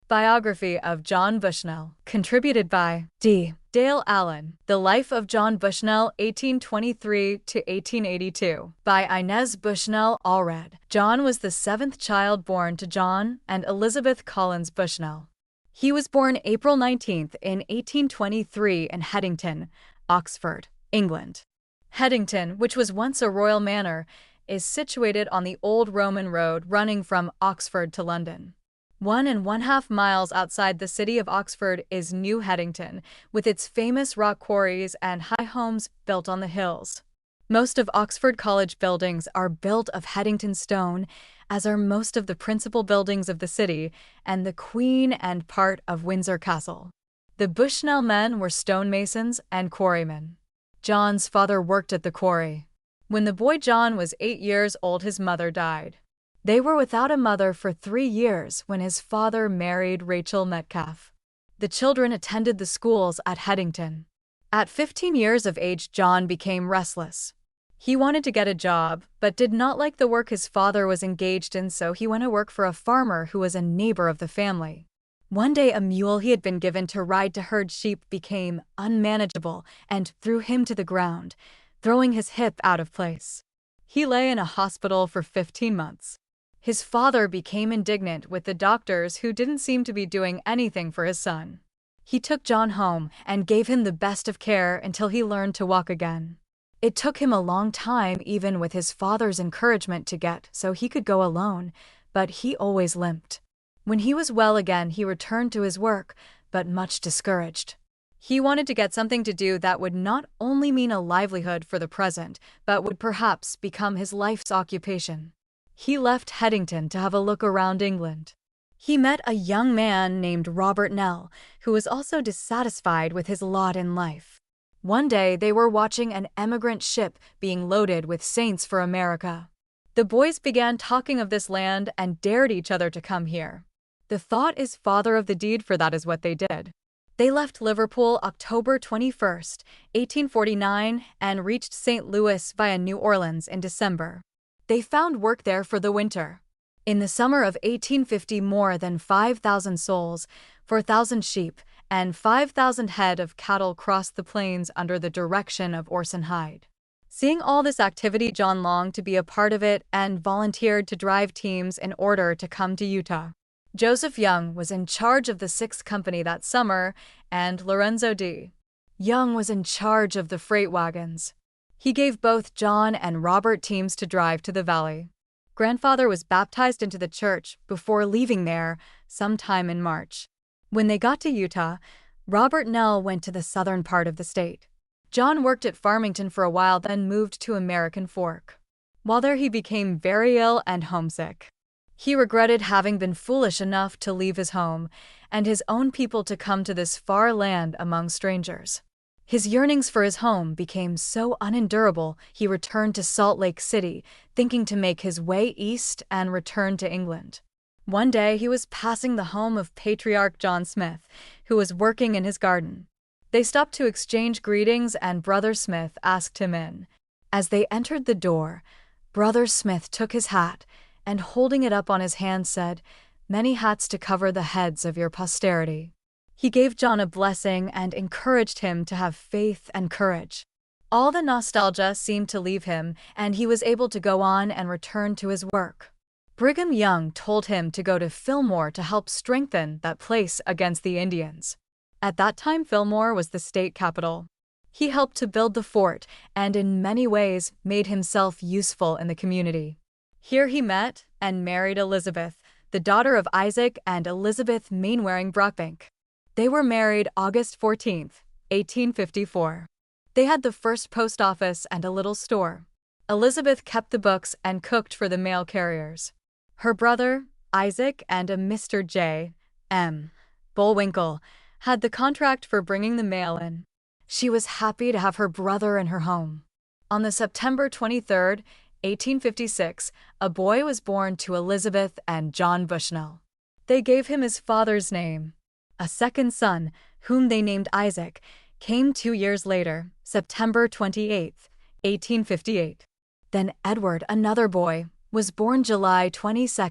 Biography of John Bushnell. Contributed by D. Dale Allen. The Life of John Bushnell, 1823 to 1882. By Inez Bushnell Allred. John was the seventh child born to John and Elizabeth Collins Bushnell. He was born April 19th in 1823 in Headington, Oxford, England. Headington, which was once a royal manor, is situated on the old Roman road running from Oxford to London. 1.5 miles outside the city of Oxford is New Headington, with its famous rock quarries and high homes built on the hills. Most of Oxford College buildings are built of Headington stone, as are most of the principal buildings of the city and the Queen and part of Windsor Castle. The Bushnell men were stonemasons and quarrymen. John's father worked at the quarry. When the boy John was 8 years old, his mother died. They were without a mother for 3 years when his father married Rachel Metcalfe. The children attended the schools at Headington. At 15 years of age, John became restless. He wanted to get a job, but did not like the work his father was engaged in, so he went to work for a farmer who was a neighbor of the family. One day, a mule he had been given to ride to herd sheep became unmanageable and threw him to the ground, throwing his hip out of place. He lay in a hospital for 15 months. His father became indignant with the doctors who didn't seem to be doing anything for his son. He took John home and gave him the best of care until he learned to walk again. It took him a long time, even with his father's encouragement, to get so he could go alone, but he always limped. When he was well again, he returned to his work, but much discouraged. He wanted to get something to do that would not only mean a livelihood for the present, but would perhaps become his life's occupation. He left Headington to have a look around England. He met a young man named Robert Nell, who was also dissatisfied with his lot in life. One day they were watching an emigrant ship being loaded with saints for America. The boys began talking of this land and dared each other to come here. The thought is father of the deed, for that is what they did. They left Liverpool October 21st, 1849, and reached St. Louis via New Orleans in December. They found work there for the winter. In the summer of 1850, more than 5,000 souls, 4,000 sheep, and 5,000 head of cattle crossed the plains under the direction of Orson Hyde. Seeing all this activity, John longed to be a part of it and volunteered to drive teams in order to come to Utah. Joseph Young was in charge of the 6th Company that summer, and Lorenzo D. Young was in charge of the freight wagons. He gave both John and Robert teams to drive to the valley. Grandfather was baptized into the church before leaving there sometime in March. When they got to Utah, Robert Nell went to the southern part of the state. John worked at Farmington for a while, then moved to American Fork. While there, he became very ill and homesick. He regretted having been foolish enough to leave his home and his own people to come to this far land among strangers. His yearnings for his home became so unendurable, he returned to Salt Lake City, thinking to make his way east and return to England. One day he was passing the home of Patriarch John Smith, who was working in his garden. They stopped to exchange greetings, and Brother Smith asked him in. As they entered the door, Brother Smith took his hat and, holding it up on his hand, said, "Many hats to cover the heads of your posterity." He gave John a blessing and encouraged him to have faith and courage. All the nostalgia seemed to leave him, and he was able to go on and return to his work. Brigham Young told him to go to Fillmore to help strengthen that place against the Indians. At that time, Fillmore was the state capital. He helped to build the fort and in many ways made himself useful in the community. Here he met and married Elizabeth, the daughter of Isaac and Elizabeth Mainwaring Brockbank. They were married August 14, 1854. They had the first post office and a little store. Elizabeth kept the books and cooked for the mail carriers. Her brother, Isaac, and a Mr. J. M. Bullwinkle had the contract for bringing the mail in. She was happy to have her brother in her home. On the September 23, 1856, a boy was born to Elizabeth and John Bushnell. They gave him his father's name. A second son, whom they named Isaac, came 2 years later, September 28, 1858. Then Edward, another boy, was born July 22,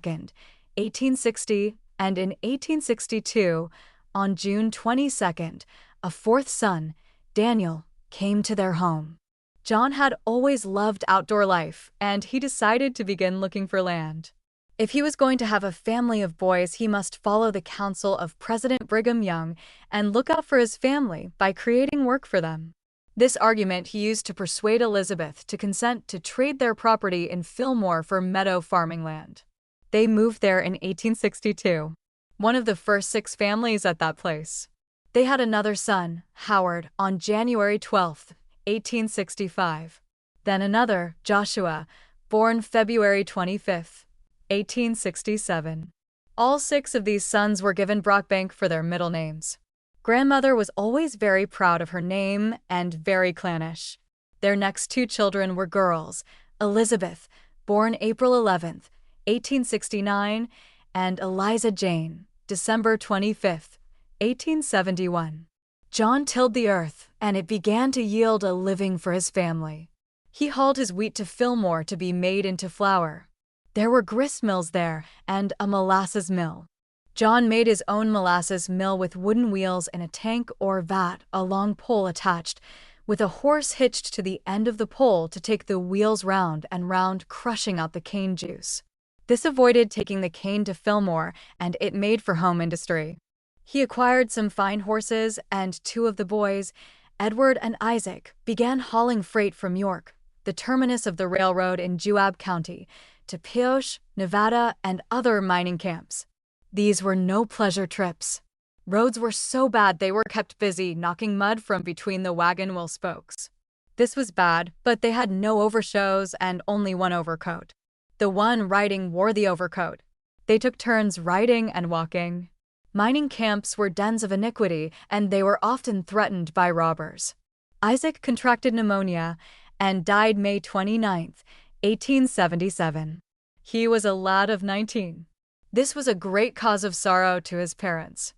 1860, and in 1862, on June 22nd, a fourth son, Daniel, came to their home. John had always loved outdoor life, and he decided to begin looking for land. If he was going to have a family of boys, he must follow the counsel of President Brigham Young and look out for his family by creating work for them. This argument he used to persuade Elizabeth to consent to trade their property in Fillmore for meadow farming land. They moved there in 1862, one of the first 6 families at that place. They had another son, Howard, on January 12, 1865. Then another, Joshua, born February 25, 1867. All 6 of these sons were given Brockbank for their middle names. Grandmother was always very proud of her name and very clannish. Their next 2 children were girls, Elizabeth, born April 11, 1869, and Eliza Jane, December 25, 1871. John tilled the earth, and it began to yield a living for his family. He hauled his wheat to Fillmore to be made into flour. There were grist mills there and a molasses mill. John made his own molasses mill with wooden wheels in a tank or vat, a long pole attached, with a horse hitched to the end of the pole to take the wheels round and round, crushing out the cane juice. This avoided taking the cane to Fillmore, and it made for home industry. He acquired some fine horses, and 2 of the boys, Edward and Isaac, began hauling freight from York, the terminus of the railroad in Juab County, to Pioche, Nevada, and other mining camps. These were no pleasure trips. Roads were so bad they were kept busy knocking mud from between the wagon wheel spokes. This was bad, but they had no overshoes and only one overcoat. The one riding wore the overcoat. They took turns riding and walking. Mining camps were dens of iniquity, and they were often threatened by robbers. Isaac contracted pneumonia and died May 29, 1877. He was a lad of 19. This was a great cause of sorrow to his parents.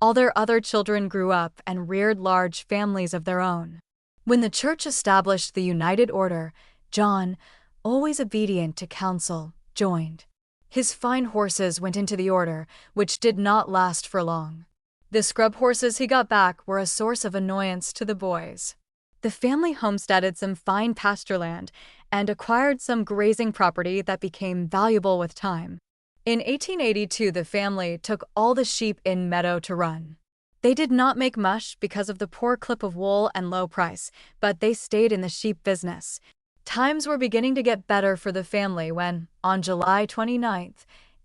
All their other children grew up and reared large families of their own. When the church established the United Order, John, always obedient to counsel, joined. His fine horses went into the order, which did not last for long. The scrub horses he got back were a source of annoyance to the boys. The family homesteaded some fine pasture land and acquired some grazing property that became valuable with time. In 1882, the family took all the sheep in meadow to run. They did not make much because of the poor clip of wool and low price, but they stayed in the sheep business. Times were beginning to get better for the family when, on July 29,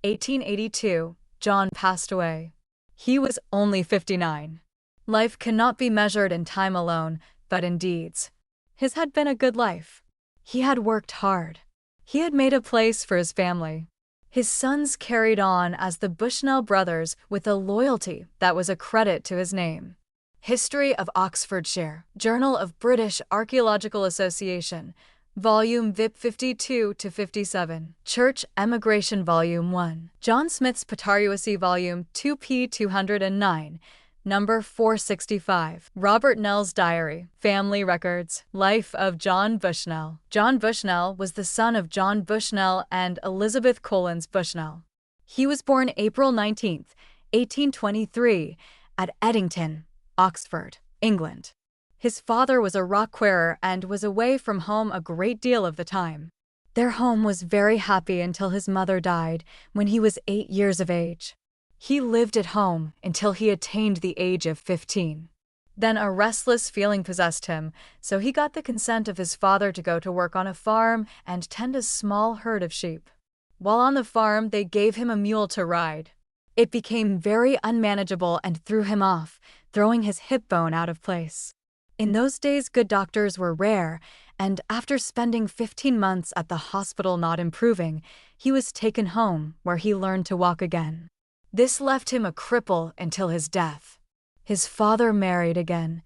1882, John passed away. He was only 59. Life cannot be measured in time alone, but in deeds. His had been a good life. He had worked hard. He had made a place for his family. His sons carried on as the Bushnell brothers with a loyalty that was a credit to his name. History of Oxfordshire, Journal of British Archaeological Association, Volume VIP 52-57, Church Emigration Volume 1, John Smith's Patriarchy Volume 2p 209, Number 465, Robert Nell's Diary, Family Records, Life of John Bushnell. John Bushnell was the son of John Bushnell and Elizabeth Collins Bushnell. He was born April 19, 1823, at Eddington, Oxford, England. His father was a rock quarry and was away from home a great deal of the time. Their home was very happy until his mother died when he was 8 years of age. He lived at home until he attained the age of 15. Then a restless feeling possessed him, so he got the consent of his father to go to work on a farm and tend a small herd of sheep. While on the farm, they gave him a mule to ride. It became very unmanageable and threw him off, throwing his hip bone out of place. In those days, good doctors were rare, and after spending 15 months at the hospital not improving, he was taken home, where he learned to walk again. This left him a cripple until his death. His father married again,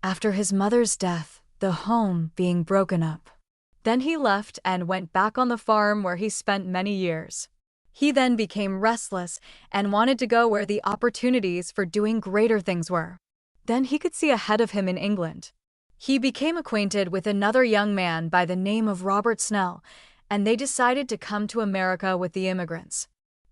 after his mother's death, the home being broken up. Then he left and went back on the farm where he spent many years. He then became restless and wanted to go where the opportunities for doing greater things were. Then he could see ahead of him in England. He became acquainted with another young man by the name of Robert Snell, and they decided to come to America with the immigrants.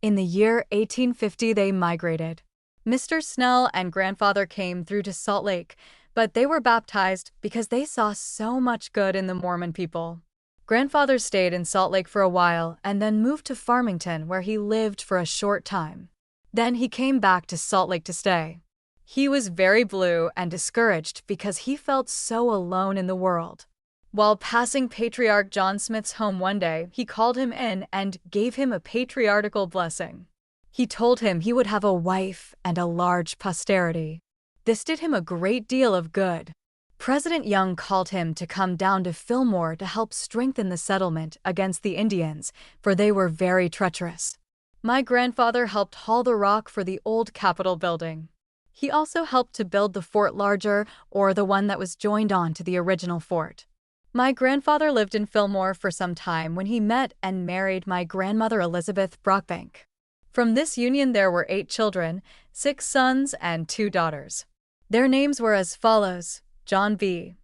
In the year 1850 they migrated. Mr. Snell and grandfather came through to Salt Lake, but they were baptized because they saw so much good in the Mormon people. Grandfather stayed in Salt Lake for a while and then moved to Farmington, where he lived for a short time. Then he came back to Salt Lake to stay. He was very blue and discouraged because he felt so alone in the world. While passing Patriarch John Smith's home one day, he called him in and gave him a patriarchal blessing. He told him he would have a wife and a large posterity. This did him a great deal of good. President Young called him to come down to Fillmore to help strengthen the settlement against the Indians, for they were very treacherous. My grandfather helped haul the rock for the old Capitol building. He also helped to build the fort larger, or the one that was joined on to the original fort. My grandfather lived in Fillmore for some time when he met and married my grandmother Elizabeth Brockbank. From this union there were 8 children, 6 sons and 2 daughters. Their names were as follows: John B.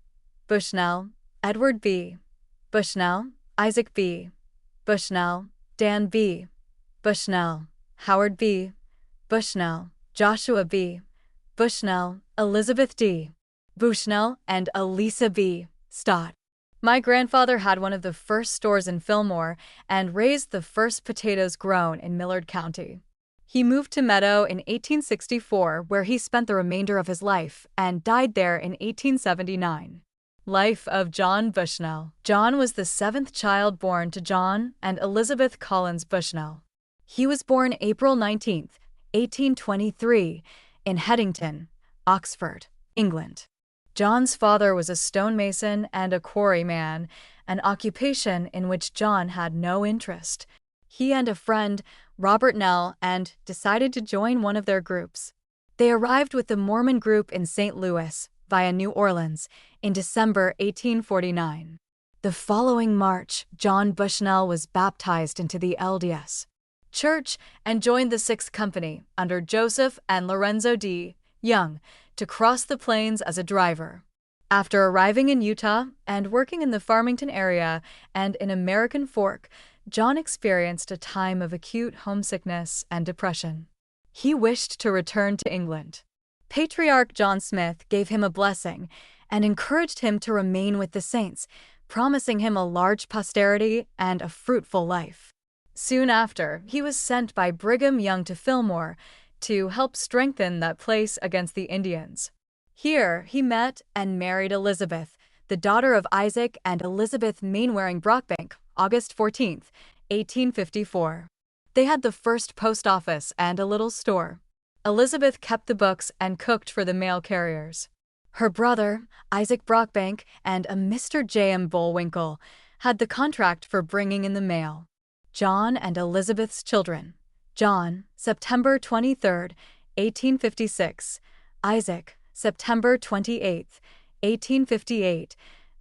Bushnell, Edward B. Bushnell, Isaac B. Bushnell, Dan B. Bushnell, Howard B. Bushnell, Joshua B. Bushnell, Elizabeth D. Bushnell, and Elisa B. Stott. My grandfather had one of the first stores in Fillmore and raised the first potatoes grown in Millard County. He moved to Meadow in 1864, where he spent the remainder of his life, and died there in 1879. Life of John Bushnell. John was the 7th child born to John and Elizabeth Collins Bushnell. He was born April 19, 1823, in Headington, Oxford, England. John's father was a stonemason and a quarryman, an occupation in which John had no interest. He and a friend, Robert Nell, and decided to join one of their groups. They arrived with the Mormon group in St. Louis, via New Orleans, in December 1849. The following March, John Bushnell was baptized into the LDS Church and joined the 6th Company under Joseph and Lorenzo D. Young to cross the plains as a driver. After arriving in Utah and working in the Farmington area and in American Fork, John experienced a time of acute homesickness and depression. He wished to return to England. Patriarch John Smith gave him a blessing and encouraged him to remain with the saints, promising him a large posterity and a fruitful life. Soon after, he was sent by Brigham Young to Fillmore to help strengthen that place against the Indians. Here, he met and married Elizabeth, the daughter of Isaac and Elizabeth Mainwaring Brockbank, August 14, 1854. They had the first post office and a little store. Elizabeth kept the books and cooked for the mail carriers. Her brother, Isaac Brockbank, and a Mr. J.M. Bullwinkle had the contract for bringing in the mail. John and Elizabeth's children. John, September 23, 1856. Isaac, September 28, 1858.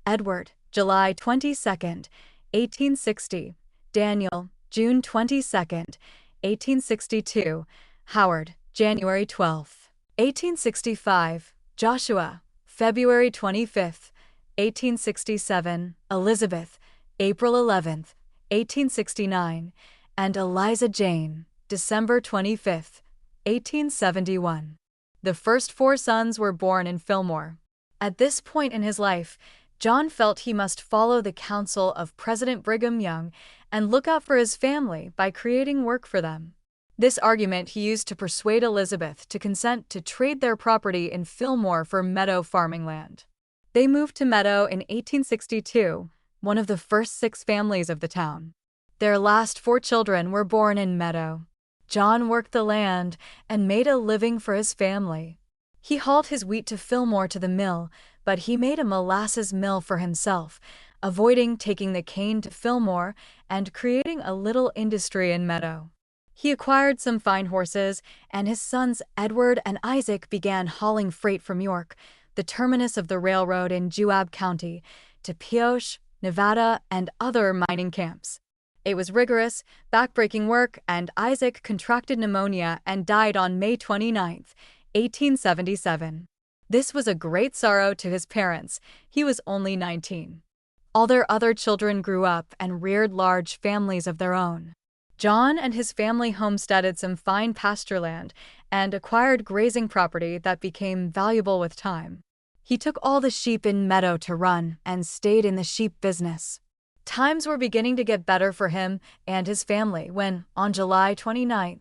Edward, July 22, 1860. Daniel, June 22, 1862. Howard, January 12, 1865. Joshua, February 25, 1867. Elizabeth, April 11, 1869. And Eliza Jane, December 25, 1871. The first 4 sons were born in Fillmore. At this point in his life, John felt he must follow the counsel of President Brigham Young and look out for his family by creating work for them. This argument he used to persuade Elizabeth to consent to trade their property in Fillmore for meadow farming land. They moved to Meadow in 1862, one of the first 6 families of the town. Their last 4 children were born in Meadow. John worked the land and made a living for his family. He hauled his wheat to Fillmore to the mill, but he made a molasses mill for himself, avoiding taking the cane to Fillmore and creating a little industry in Meadow. He acquired some fine horses, and his sons Edward and Isaac began hauling freight from York, the terminus of the railroad in Juab County, to Pioche, Nevada, and other mining camps. It was rigorous, backbreaking work, and Isaac contracted pneumonia and died on May 29, 1877. This was a great sorrow to his parents. He was only 19. All their other children grew up and reared large families of their own. John and his family homesteaded some fine pasture land and acquired grazing property that became valuable with time. He took all the sheep in meadow to run and stayed in the sheep business. Times were beginning to get better for him and his family when, on July 29,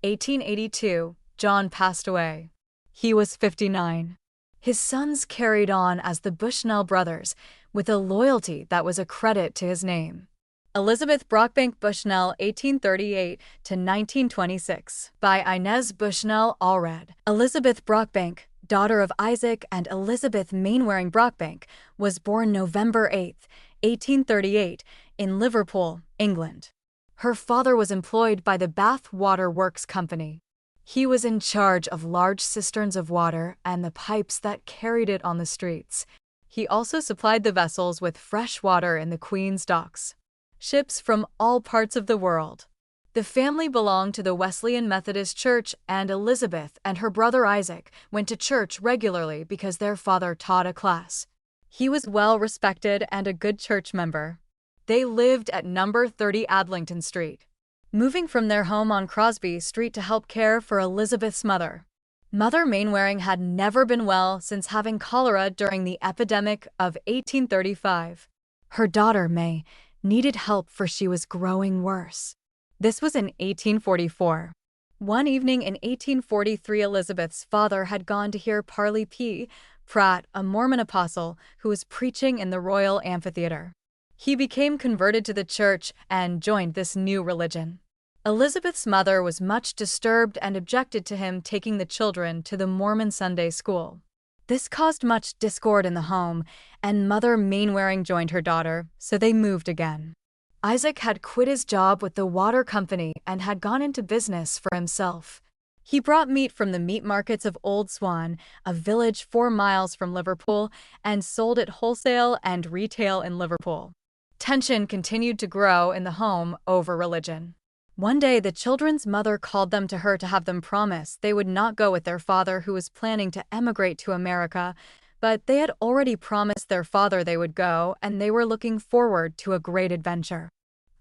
1882, John passed away. He was 59. His sons carried on as the Bushnell brothers, with a loyalty that was a credit to his name. Elizabeth Brockbank Bushnell, 1838 to 1926, by Inez Bushnell Allred. Elizabeth Brockbank, daughter of Isaac and Elizabeth Mainwaring Brockbank, was born November 8, 1838, in Liverpool, England. Her father was employed by the Bath Water Works Company. He was in charge of large cisterns of water and the pipes that carried it on the streets. He also supplied the vessels with fresh water in the Queen's docks. Ships from all parts of the world. The family belonged to the Wesleyan Methodist Church, and Elizabeth and her brother Isaac went to church regularly because their father taught a class. He was well respected and a good church member. They lived at number 30 Adlington Street, moving from their home on Crosby Street to help care for Elizabeth's mother. Mother Mainwaring had never been well since having cholera during the epidemic of 1835. Her daughter, May, needed help for she was growing worse. This was in 1844. One evening in 1843, Elizabeth's father had gone to hear Parley P. Pratt, a Mormon apostle, who was preaching in the Royal Amphitheater. He became converted to the church and joined this new religion. Elizabeth's mother was much disturbed and objected to him taking the children to the Mormon Sunday school. This caused much discord in the home, and Mother Mainwaring joined her daughter, so they moved again. Isaac had quit his job with the water company and had gone into business for himself. He brought meat from the meat markets of Old Swan, a village 4 miles from Liverpool, and sold it wholesale and retail in Liverpool. Tension continued to grow in the home over religion. One day, the children's mother called them to her to have them promise they would not go with their father, who was planning to emigrate to America, but they had already promised their father they would go, and they were looking forward to a great adventure.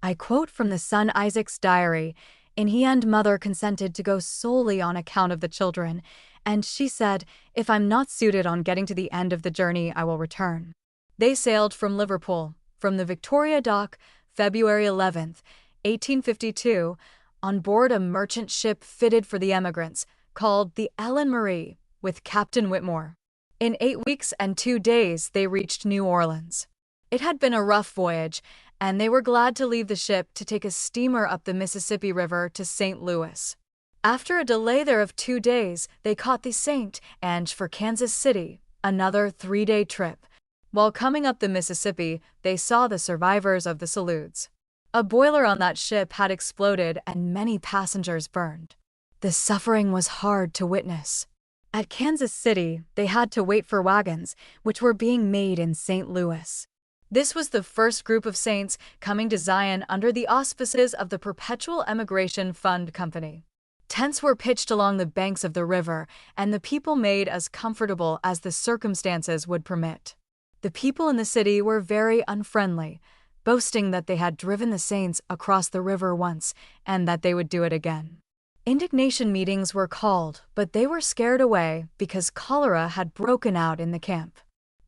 I quote from the son Isaac's diary, and he and mother consented to go solely on account of the children, and she said, "If I'm not suited on getting to the end of the journey, I will return." They sailed from Liverpool, from the Victoria Dock, February 11th, 1852, on board a merchant ship fitted for the emigrants, called the Ellen Marie, with Captain Whitmore. In 8 weeks and 2 days, they reached New Orleans. It had been a rough voyage, and they were glad to leave the ship to take a steamer up the Mississippi River to St. Louis. After a delay there of 2 days, they caught the St. Ange for Kansas City, another 3-day trip. While coming up the Mississippi, they saw the survivors of the Salutes. A boiler on that ship had exploded and many passengers burned. The suffering was hard to witness. At Kansas City, they had to wait for wagons, which were being made in St. Louis. This was the first group of saints coming to Zion under the auspices of the Perpetual Emigration Fund Company. Tents were pitched along the banks of the river, and the people made as comfortable as the circumstances would permit. The people in the city were very unfriendly, boasting that they had driven the saints across the river once and that they would do it again. Indignation meetings were called, but they were scared away because cholera had broken out in the camp.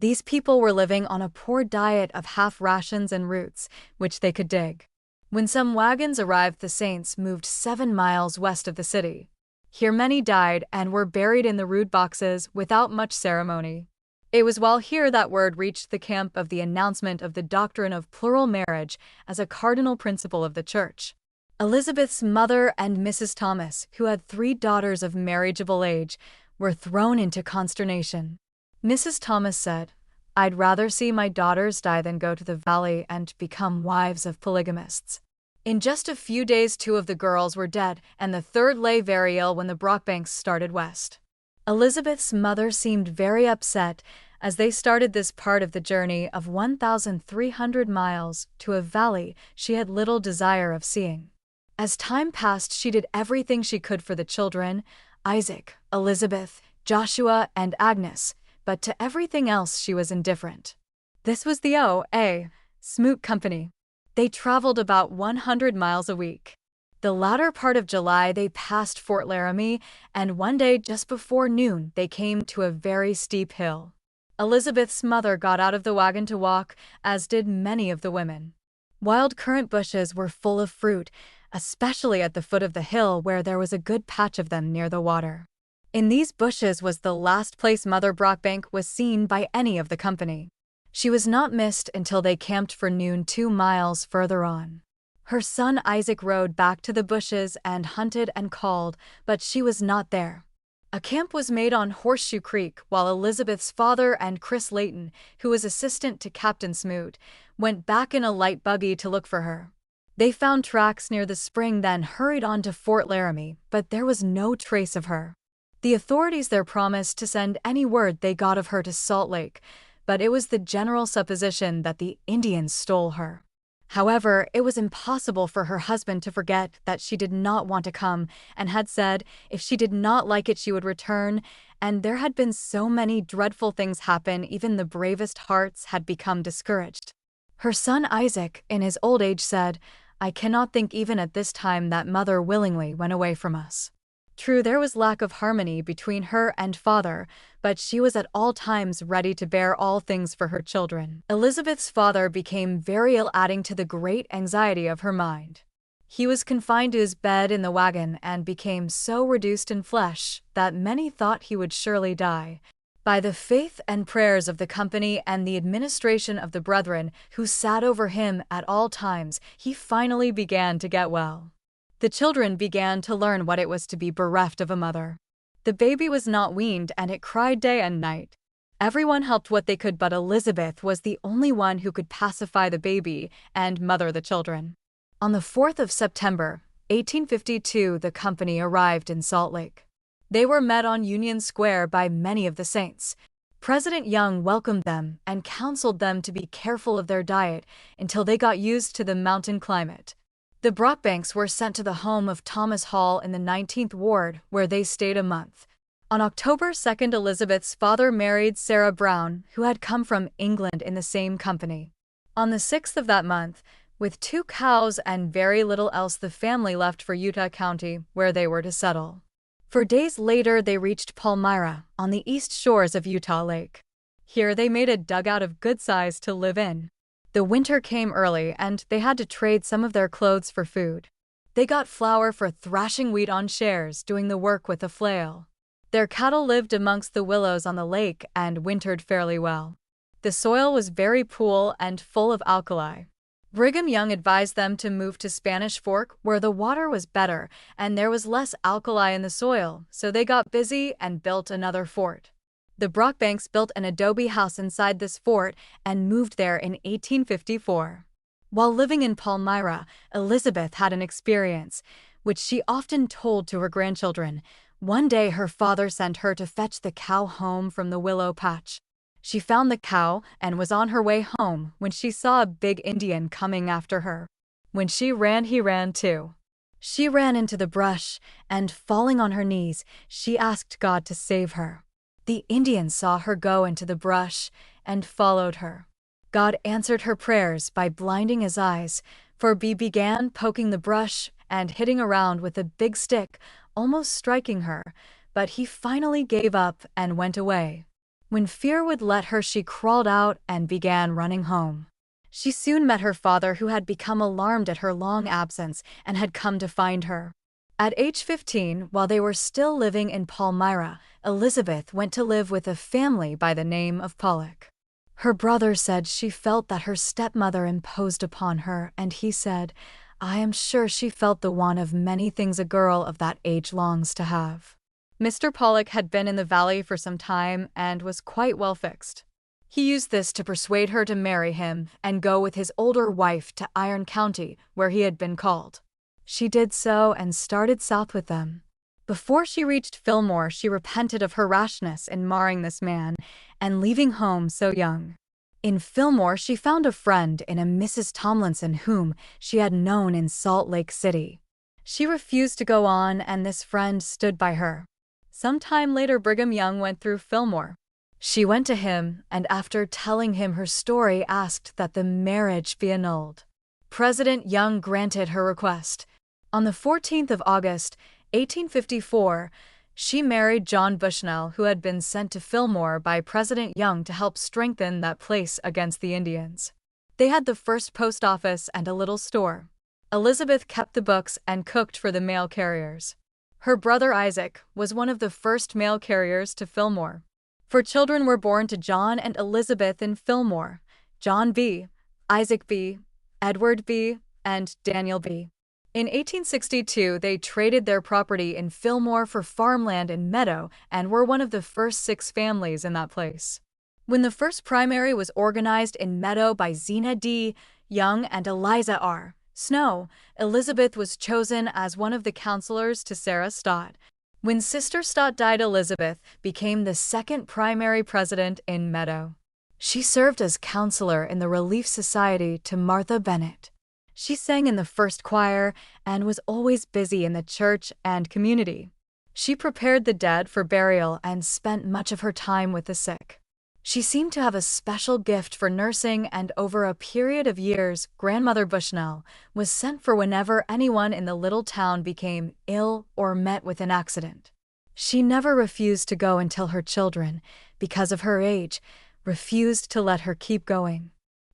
These people were living on a poor diet of half rations and roots, which they could dig. When some wagons arrived, the saints moved 7 miles west of the city. Here many died and were buried in the rude boxes without much ceremony. It was while here that word reached the camp of the announcement of the doctrine of plural marriage as a cardinal principle of the Church. Elizabeth's mother and Mrs. Thomas, who had 3 daughters of marriageable age, were thrown into consternation. Mrs. Thomas said, "I'd rather see my daughters die than go to the valley and become wives of polygamists." In just a few days, 2 of the girls were dead, and the 3rd lay very ill when the Brockbanks started west. Elizabeth's mother seemed very upset as they started this part of the journey of 1,300 miles to a valley she had little desire of seeing. As time passed, she did everything she could for the children, Isaac, Elizabeth, Joshua, and Agnes, but to everything else she was indifferent. This was the O.A. Smoot Company. They traveled about 100 miles a week. The latter part of July, they passed Fort Laramie, and one day just before noon, they came to a very steep hill. Elizabeth's mother got out of the wagon to walk, as did many of the women. Wild currant bushes were full of fruit, especially at the foot of the hill where there was a good patch of them near the water. In these bushes was the last place Mother Brockbank was seen by any of the company. She was not missed until they camped for noon 2 miles further on. Her son Isaac rode back to the bushes and hunted and called, but she was not there. A camp was made on Horseshoe Creek while Elizabeth's father and Chris Layton, who was assistant to Captain Smoot, went back in a light buggy to look for her. They found tracks near the spring, then hurried on to Fort Laramie, but there was no trace of her. The authorities there promised to send any word they got of her to Salt Lake, but it was the general supposition that the Indians stole her. However, it was impossible for her husband to forget that she did not want to come and had said if she did not like it she would return, and there had been so many dreadful things happen even the bravest hearts had become discouraged. Her son Isaac, in his old age, said, "I cannot think even at this time that Mother willingly went away from us." True, there was lack of harmony between her and father, but she was at all times ready to bear all things for her children. Elizabeth's father became very ill, adding to the great anxiety of her mind. He was confined to his bed in the wagon and became so reduced in flesh that many thought he would surely die. By the faith and prayers of the company and the administration of the brethren who sat over him at all times, he finally began to get well. The children began to learn what it was to be bereft of a mother. The baby was not weaned and it cried day and night. Everyone helped what they could, but Elizabeth was the only one who could pacify the baby and mother the children. On the 4th of September, 1852, the company arrived in Salt Lake. They were met on Union Square by many of the saints. President Young welcomed them and counseled them to be careful of their diet until they got used to the mountain climate. The Brockbanks were sent to the home of Thomas Hall in the 19th Ward, where they stayed a month. On October 2nd, Elizabeth's father married Sarah Brown, who had come from England in the same company. On the 6th of that month, with 2 cows and very little else, the family left for Utah County, where they were to settle. 4 days later, they reached Palmyra, on the east shores of Utah Lake. Here they made a dugout of good size to live in. The winter came early, and they had to trade some of their clothes for food. They got flour for thrashing wheat on shares, doing the work with a flail. Their cattle lived amongst the willows on the lake and wintered fairly well. The soil was very poor and full of alkali. Brigham Young advised them to move to Spanish Fork, where the water was better and there was less alkali in the soil, so they got busy and built another fort. The Brockbanks built an adobe house inside this fort and moved there in 1854. While living in Palmyra, Elizabeth had an experience, which she often told to her grandchildren. One day her father sent her to fetch the cow home from the willow patch. She found the cow and was on her way home when she saw a big Indian coming after her. When she ran, he ran too. She ran into the brush, and falling on her knees, she asked God to save her. The Indian saw her go into the brush and followed her. God answered her prayers by blinding his eyes, for he began poking the brush and hitting around with a big stick, almost striking her, but he finally gave up and went away. When fear would let her, she crawled out and began running home. She soon met her father, who had become alarmed at her long absence and had come to find her. At age 15, while they were still living in Palmyra, Elizabeth went to live with a family by the name of Pollock. Her brother said she felt that her stepmother imposed upon her, and he said, "I am sure she felt the want of many things a girl of that age longs to have." Mr. Pollock had been in the valley for some time and was quite well fixed. He used this to persuade her to marry him and go with his older wife to Iron County, where he had been called. She did so and started south with them. Before she reached Fillmore, she repented of her rashness in marrying this man and leaving home so young. In Fillmore, she found a friend in a Mrs. Tomlinson whom she had known in Salt Lake City. She refused to go on, and this friend stood by her. Some time later, Brigham Young went through Fillmore. She went to him and, after telling him her story, asked that the marriage be annulled. President Young granted her request. On the 14th of August, 1854, she married John Bushnell, who had been sent to Fillmore by President Young to help strengthen that place against the Indians. They had the first post office and a little store. Elizabeth kept the books and cooked for the mail carriers. Her brother Isaac was one of the first mail carriers to Fillmore. 4 children were born to John and Elizabeth in Fillmore: John B., Isaac B., Edward B., and Daniel B. In 1862, they traded their property in Fillmore for farmland in Meadow and were one of the first 6 families in that place. When the first primary was organized in Meadow by Zena D. Young and Eliza R. Snow, Elizabeth was chosen as one of the counselors to Sarah Stott. When Sister Stott died, Elizabeth became the second primary president in Meadow. She served as counselor in the Relief Society to Martha Bennett. She sang in the first choir and was always busy in the church and community. She prepared the dead for burial and spent much of her time with the sick. She seemed to have a special gift for nursing, and over a period of years, Grandmother Bushnell was sent for whenever anyone in the little town became ill or met with an accident. She never refused to go until her children, because of her age, refused to let her keep going.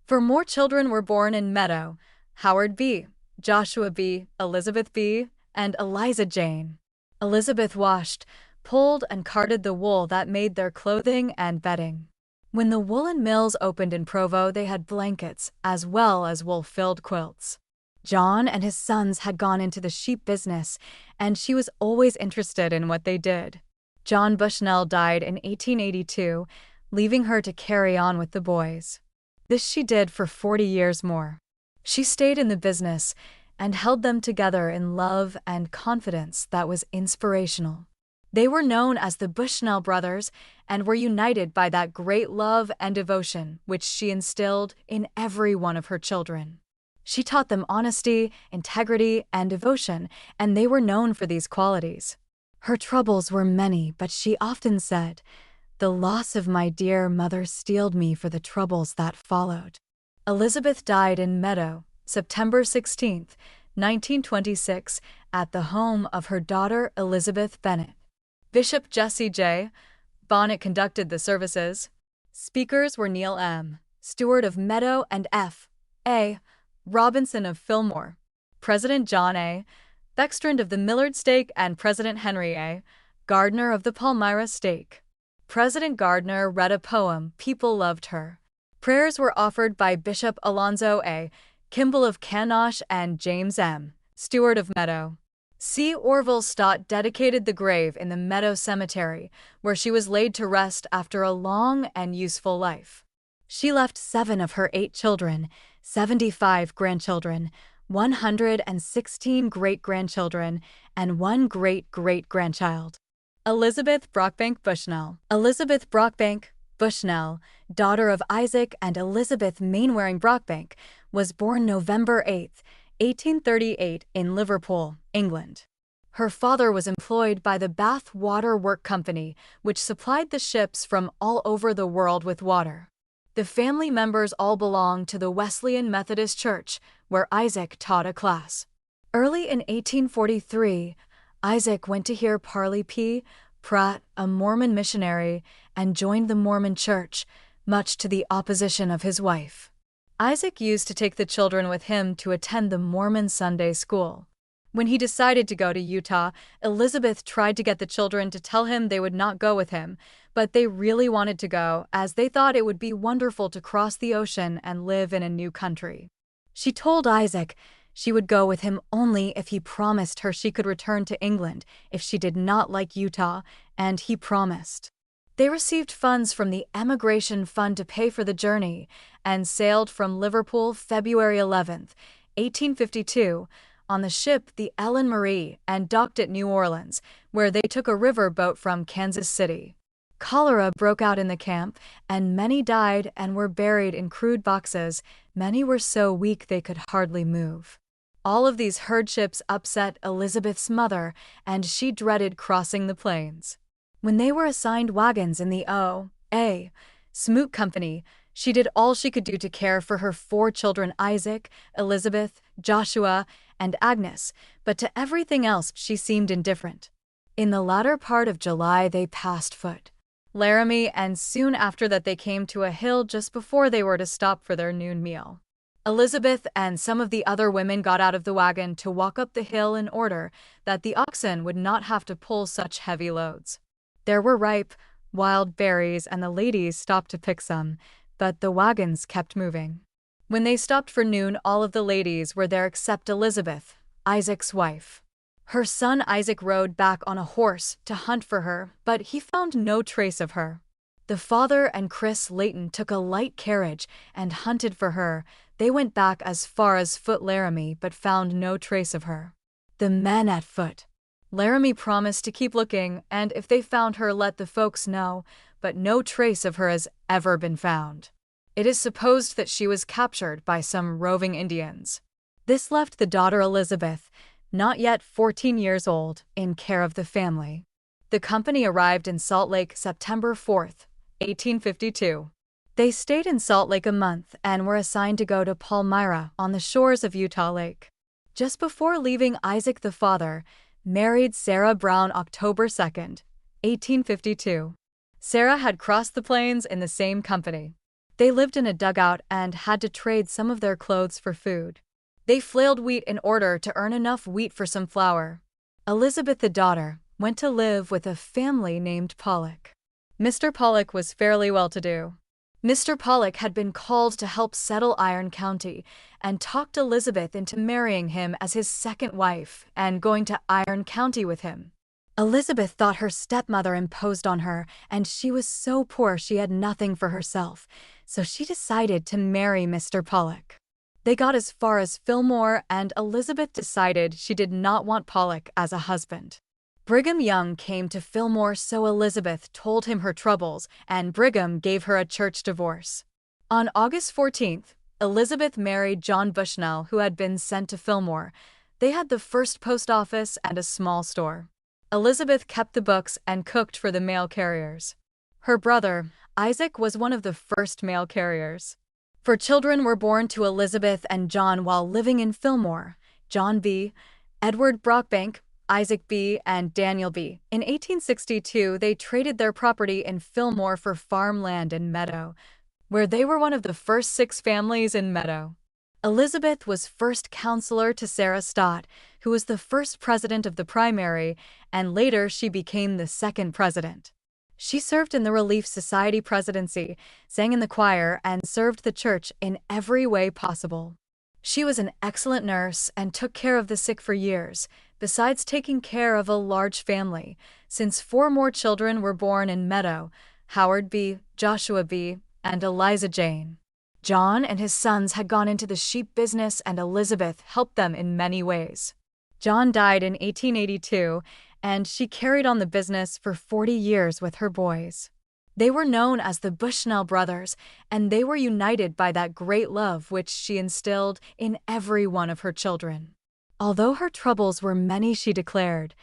4 more children were born in Meadow: Howard B., Joshua B., Elizabeth B., and Eliza Jane. Elizabeth washed, pulled, and carded the wool that made their clothing and bedding. When the woolen mills opened in Provo, they had blankets as well as wool-filled quilts. John and his sons had gone into the sheep business, and she was always interested in what they did. John Bushnell died in 1882, leaving her to carry on with the boys. This she did for 40 years more. She stayed in the business and held them together in love and confidence that was inspirational. They were known as the Bushnell brothers and were united by that great love and devotion which she instilled in every one of her children. She taught them honesty, integrity, and devotion, and they were known for these qualities. Her troubles were many, but she often said, "The loss of my dear mother steeled me for the troubles that followed." Elizabeth died in Meadow, September 16, 1926, at the home of her daughter Elizabeth Bennett. Bishop Jesse J. Bonnet conducted the services. Speakers were Neil M. Stewart of Meadow and F. A. Robinson of Fillmore, President John A. Beckstrand of the Millard Stake, and President Henry A. Gardner of the Palmyra Stake. President Gardner read a poem, "People Loved Her." Prayers were offered by Bishop Alonzo A. Kimball of Canosh and James M. Stewart of Meadow. C. Orville Stott dedicated the grave in the Meadow Cemetery, where she was laid to rest after a long and useful life. She left 7 of her 8 children, 75 grandchildren, 116 great-grandchildren, and 1 great-great-grandchild. Elizabeth Brockbank Bushnell. Elizabeth Brockbank Bushnell, daughter of Isaac and Elizabeth Mainwaring Brockbank, was born November 8, 1838, in Liverpool, England. Her father was employed by the Bath Water Work Company, which supplied the ships from all over the world with water. The family members all belonged to the Wesleyan Methodist Church, where Isaac taught a class. Early in 1843, Isaac went to hear Parley P. Pratt, a Mormon missionary, and joined the Mormon Church, much to the opposition of his wife. Isaac used to take the children with him to attend the Mormon Sunday school. When he decided to go to Utah, Elizabeth tried to get the children to tell him they would not go with him, but they really wanted to go, as they thought it would be wonderful to cross the ocean and live in a new country. She told Isaac she would go with him only if he promised her she could return to England if she did not like Utah, and he promised. They received funds from the Emigration Fund to pay for the journey and sailed from Liverpool February 11, 1852, on the ship the Ellen Marie and docked at New Orleans, where they took a river boat from Kansas City. Cholera broke out in the camp, and many died and were buried in crude boxes. Many were so weak they could hardly move. All of these hardships upset Elizabeth's mother, and she dreaded crossing the plains. When they were assigned wagons in the O.A. Smoot Company, She did all she could do to care for her 4 children, Isaac, Elizabeth, Joshua, and Agnes, but to everything else she seemed indifferent. In the latter part of July they passed Fort Laramie, and soon after that they came to a hill just before they were to stop for their noon meal. Elizabeth and some of the other women got out of the wagon to walk up the hill in order that the oxen would not have to pull such heavy loads. There were ripe, wild berries, and the ladies stopped to pick some, but the wagons kept moving. When they stopped for noon, all of the ladies were there except Elizabeth, Isaac's wife. Her son Isaac rode back on a horse to hunt for her, but he found no trace of her. The father and Chris Layton took a light carriage and hunted for her. They went back as far as Fort Laramie but found no trace of her. The men at Fort Laramie promised to keep looking, and if they found her let the folks know, but no trace of her has ever been found. It is supposed that she was captured by some roving Indians. This left the daughter Elizabeth, not yet 14 years old, in care of the family. The company arrived in Salt Lake September 4th, 1852. They stayed in Salt Lake a month and were assigned to go to Palmyra on the shores of Utah Lake. Just before leaving, Isaac the father married Sarah Brown October 2nd, 1852. Sarah had crossed the plains in the same company. They lived in a dugout and had to trade some of their clothes for food. They flailed wheat in order to earn enough wheat for some flour. Elizabeth, the daughter, went to live with a family named Pollock. Mr. Pollock was fairly well-to-do. Mr. Pollock had been called to help settle Iron County and talked Elizabeth into marrying him as his second wife and going to Iron County with him. Elizabeth thought her stepmother imposed on her, and she was so poor she had nothing for herself, so she decided to marry Mr. Pollock. They got as far as Fillmore, and Elizabeth decided she did not want Pollock as a husband. Brigham Young came to Fillmore, so Elizabeth told him her troubles, and Brigham gave her a church divorce. On August 14th, Elizabeth married John Bushnell, who had been sent to Fillmore. They had the first post office and a small store. Elizabeth kept the books and cooked for the mail carriers. Her brother, Isaac, was one of the first mail carriers. 4 children were born to Elizabeth and John while living in Fillmore: John B., Edward Brockbank, Isaac B., and Daniel B. In 1862, they traded their property in Fillmore for farmland in Meadow, where they were one of the first 6 families in Meadow. Elizabeth was first counselor to Sarah Stott, who was the first president of the primary, and later she became the second president. She served in the Relief Society presidency, sang in the choir, and served the church in every way possible. She was an excellent nurse and took care of the sick for years, besides taking care of a large family, since 4 more children were born in Meadow: Howard B., Joshua B., and Eliza Jane. John and his sons had gone into the sheep business, and Elizabeth helped them in many ways. John died in 1882, and she carried on the business for 40 years with her boys. They were known as the Bushnell brothers, and they were united by that great love which she instilled in every one of her children. Although her troubles were many, she declared,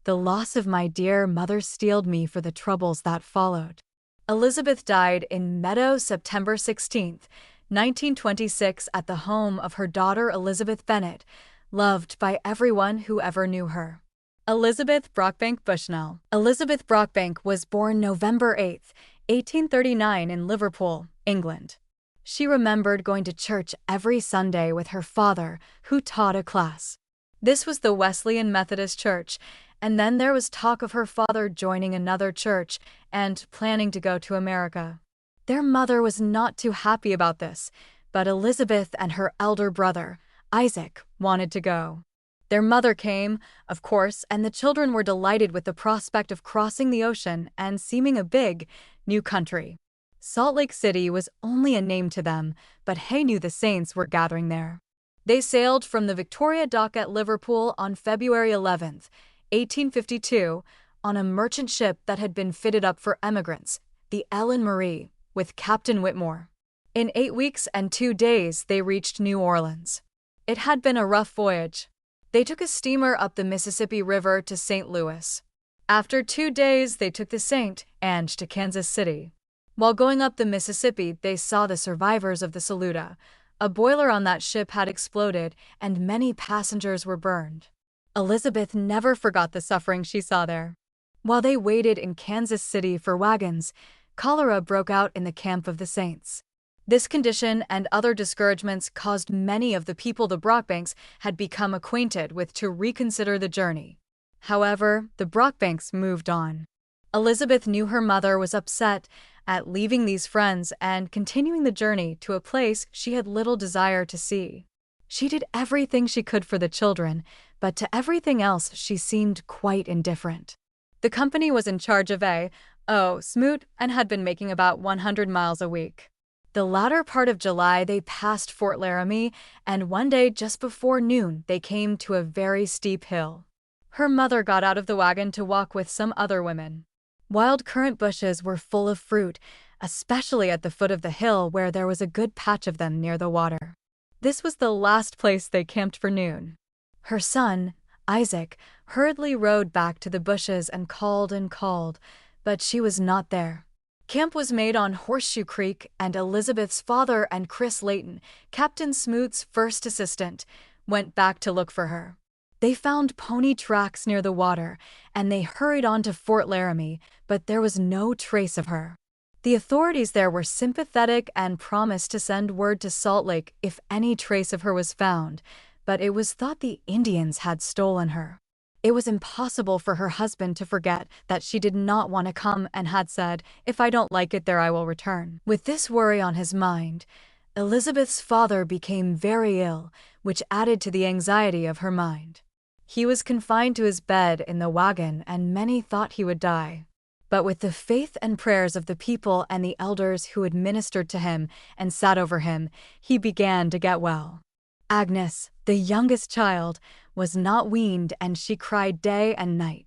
"The loss of my dear mother steeled me for the troubles that followed." Elizabeth died in Meadow September 16, 1926, at the home of her daughter Elizabeth Bennet, loved by everyone who ever knew her. Elizabeth Brockbank Bushnell. Elizabeth Brockbank was born November 8, 1839, in Liverpool, England. She remembered going to church every Sunday with her father, who taught a class. This was the Wesleyan Methodist Church, and then there was talk of her father joining another church and planning to go to America. Their mother was not too happy about this, but Elizabeth and her elder brother, Isaac, wanted to go. Their mother came, of course, and the children were delighted with the prospect of crossing the ocean and seeing a big, new country. Salt Lake City was only a name to them, but they knew the saints were gathering there. They sailed from the Victoria Dock at Liverpool on February 11, 1852, on a merchant ship that had been fitted up for emigrants, the Ellen Marie, with Captain Whitmore. In 8 weeks and 2 days they reached New Orleans. It had been a rough voyage. They took a steamer up the Mississippi River to St. Louis. After 2 days they took the St. Ange to Kansas City. While going up the Mississippi, they saw the survivors of the Saluda. A boiler on that ship had exploded, and many passengers were burned. Elizabeth never forgot the suffering she saw there. While they waited in Kansas City for wagons, cholera broke out in the camp of the Saints. This condition and other discouragements caused many of the people the Brockbanks had become acquainted with to reconsider the journey. However, the Brockbanks moved on. Elizabeth knew her mother was upset at leaving these friends and continuing the journey to a place she had little desire to see. She did everything she could for the children, but to everything else she seemed quite indifferent. The company was in charge of A.O. Smoot and had been making about 100 miles a week. The latter part of July they passed Fort Laramie, and one day just before noon they came to a very steep hill. Her mother got out of the wagon to walk with some other women. Wild currant bushes were full of fruit, especially at the foot of the hill where there was a good patch of them near the water. This was the last place they camped for noon. Her son, Isaac, hurriedly rode back to the bushes and called, but she was not there. Camp was made on Horseshoe Creek, and Elizabeth's father and Chris Layton, Captain Smoot's first assistant, went back to look for her. They found pony tracks near the water, and they hurried on to Fort Laramie, but there was no trace of her. The authorities there were sympathetic and promised to send word to Salt Lake if any trace of her was found, but it was thought the Indians had stolen her. It was impossible for her husband to forget that she did not want to come and had said, "If I don't like it there, I will return." With this worry on his mind, Elizabeth's father became very ill, which added to the anxiety of her mind. He was confined to his bed in the wagon, and many thought he would die. But with the faith and prayers of the people and the elders who administered to him and sat over him, he began to get well. Agnes, the youngest child, was not weaned, and she cried day and night.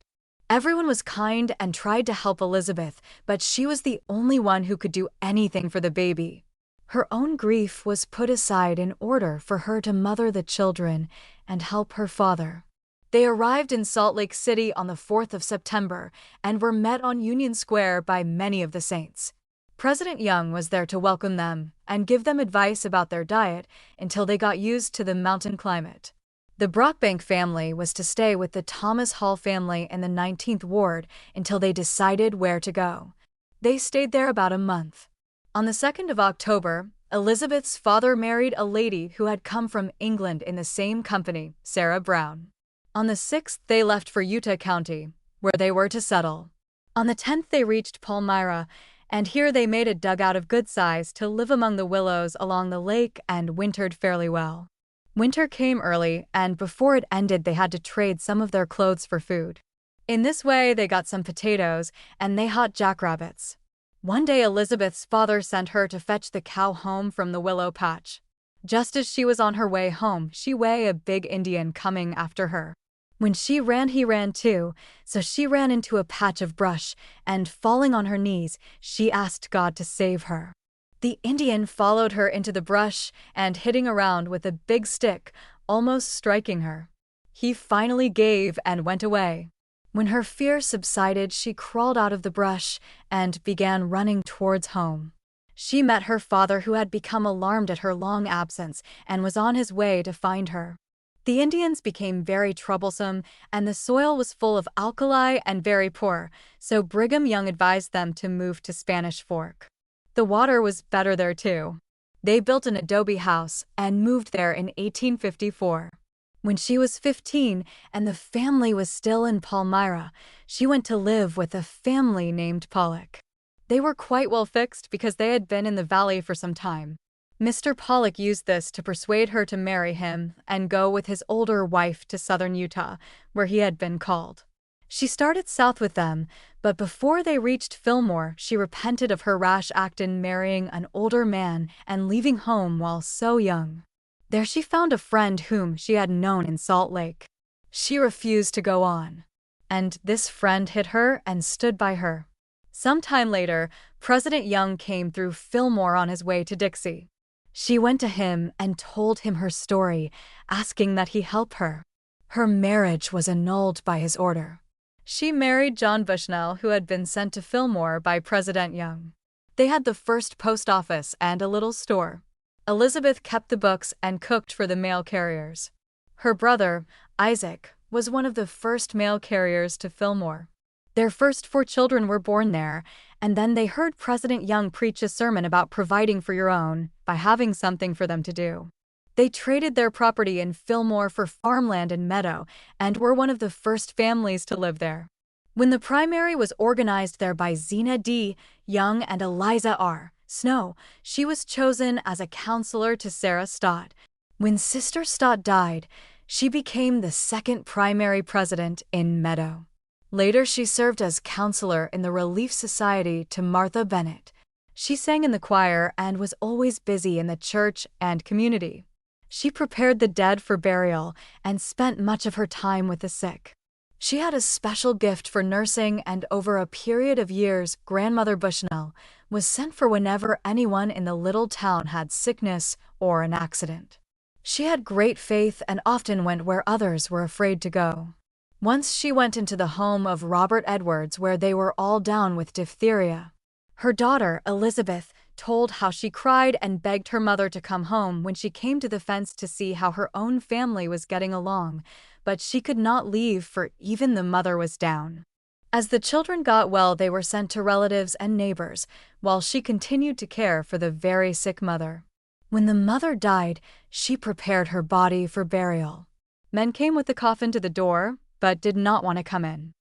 Everyone was kind and tried to help Elizabeth, but she was the only one who could do anything for the baby. Her own grief was put aside in order for her to mother the children and help her father. They arrived in Salt Lake City on the 4th of September and were met on Union Square by many of the Saints. President Young was there to welcome them and give them advice about their diet until they got used to the mountain climate. The Brockbank family was to stay with the Thomas Hall family in the 19th Ward until they decided where to go. They stayed there about a month. On the 2nd of October, Elizabeth's father married a lady who had come from England in the same company, Sarah Brown. On the 6th, they left for Utah County, where they were to settle. On the 10th, they reached Palmyra, and here they made a dugout of good size to live among the willows along the lake and wintered fairly well. Winter came early, and before it ended they had to trade some of their clothes for food. In this way they got some potatoes, and they caught jackrabbits. One day Elizabeth's father sent her to fetch the cow home from the willow patch. Just as she was on her way home, she saw a big Indian coming after her. When she ran, he ran too, so she ran into a patch of brush, and falling on her knees, she asked God to save her. The Indian followed her into the brush and hitting around with a big stick, almost striking her. He finally gave and went away. When her fear subsided, she crawled out of the brush and began running towards home. She met her father, who had become alarmed at her long absence and was on his way to find her. The Indians became very troublesome, and the soil was full of alkali and very poor, so Brigham Young advised them to move to Spanish Fork. The water was better there too. They built an adobe house and moved there in 1854. When she was 15 and the family was still in Palmyra, she went to live with a family named Pollock. They were quite well fixed because they had been in the valley for some time. Mr. Pollock used this to persuade her to marry him and go with his older wife to southern Utah, where he had been called. She started south with them, but before they reached Fillmore, she repented of her rash act in marrying an older man and leaving home while so young. There she found a friend whom she had known in Salt Lake. She refused to go on, and this friend hid her and stood by her. Some time later, President Young came through Fillmore on his way to Dixie. She went to him and told him her story, asking that he help her. Her marriage was annulled by his order. She married John Bushnell, who had been sent to Fillmore by President Young. They had the first post office and a little store. Elizabeth kept the books and cooked for the mail carriers. Her brother, Isaac, was one of the first mail carriers to Fillmore. Their first 4 children were born there, and then they heard President Young preach a sermon about providing for your own by having something for them to do. They traded their property in Fillmore for farmland and meadow and were one of the first families to live there. When the primary was organized there by Zena D. Young and Eliza R. Snow, she was chosen as a counselor to Sarah Stott. When Sister Stott died, she became the second primary president in Meadow. Later, she served as counselor in the Relief Society to Martha Bennett. She sang in the choir and was always busy in the church and community. She prepared the dead for burial and spent much of her time with the sick. She had a special gift for nursing, and over a period of years, Grandmother Bushnell was sent for whenever anyone in the little town had sickness or an accident. She had great faith and often went where others were afraid to go. Once she went into the home of Robert Edwards where they were all down with diphtheria. Her daughter, Elizabeth, told how she cried and begged her mother to come home when she came to the fence to see how her own family was getting along, but she could not leave for even the mother was down. As the children got well, they were sent to relatives and neighbors, while she continued to care for the very sick mother. When the mother died, she prepared her body for burial. Men came with the coffin to the door, but did not want to come in.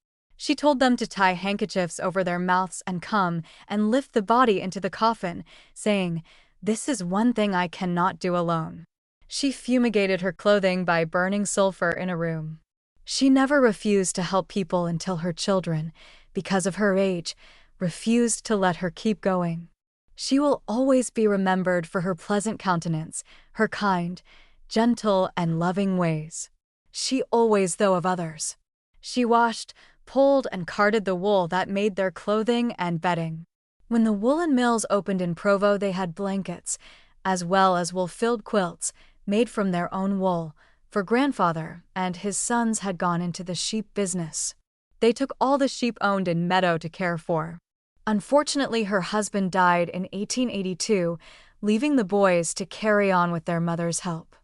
She told them to tie handkerchiefs over their mouths and come and lift the body into the coffin, saying, "This is one thing I cannot do alone." She fumigated her clothing by burning sulfur in a room. She never refused to help people until her children, because of her age, refused to let her keep going. She will always be remembered for her pleasant countenance, her kind, gentle, and loving ways. She always thought of others. She washed, pulled, and carded the wool that made their clothing and bedding. When the woolen mills opened in Provo, they had blankets, as well as wool-filled quilts, made from their own wool, for Grandfather and his sons had gone into the sheep business. They took all the sheep owned in Meadow to care for. Unfortunately, her husband died in 1882, leaving the boys to carry on with their mother's help.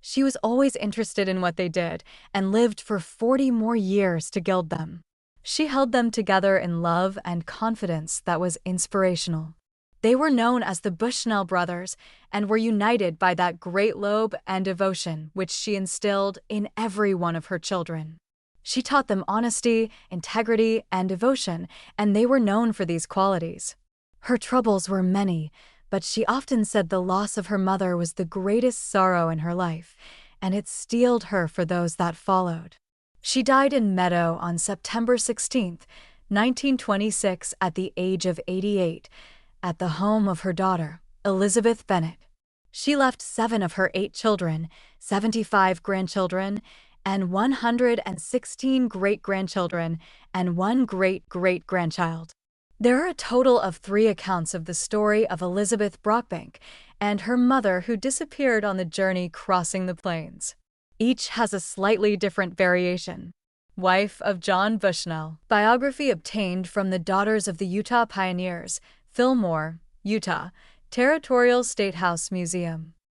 She was always interested in what they did and lived for 40 more years to gild them. She held them together in love and confidence that was inspirational. They were known as the Bushnell brothers and were united by that great love and devotion which she instilled in every one of her children. She taught them honesty, integrity, and devotion, and they were known for these qualities. Her troubles were many, but she often said the loss of her mother was the greatest sorrow in her life, and it steeled her for those that followed. She died in Meadow on September 16, 1926, at the age of 88, at the home of her daughter, Elizabeth Bennett. She left 7 of her 8 children, 75 grandchildren, and 116 great-grandchildren, and 1 great-great-grandchild. There are a total of 3 accounts of the story of Elizabeth Brockbank and her mother who disappeared on the journey crossing the plains. Each has a slightly different variation. Wife of John Bushnell. Biography obtained from the Daughters of the Utah Pioneers, Fillmore, Utah, Territorial State House Museum.